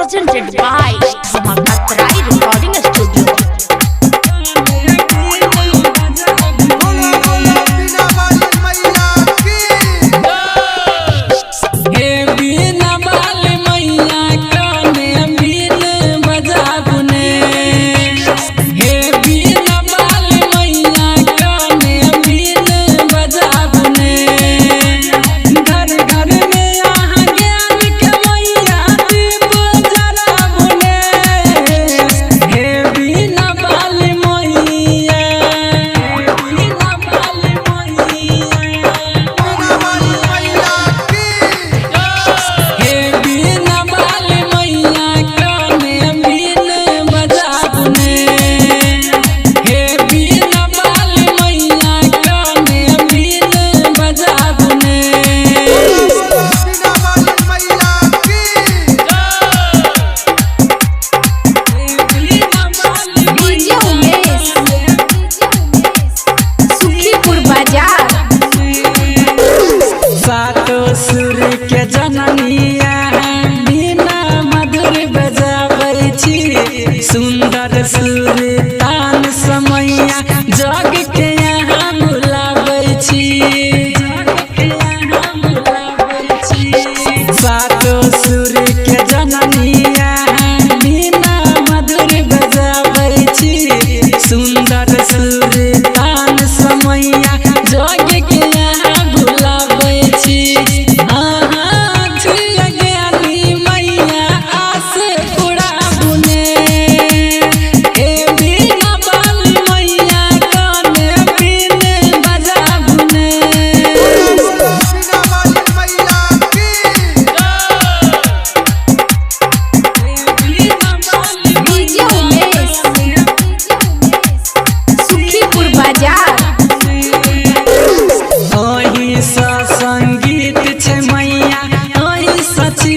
presented by Mahakatrai Recording Studio. सुर के जननिया बिना मधुर बजाबै छी सुंदर सुर तान समैया जग के यहाँ बुलाबै छी सातो सुर के जननिया बिना मधुर बजाबै छी सुंदर सुर तान समैया जग के यहाँ बुलाबै छी। संगीत छै मैया सची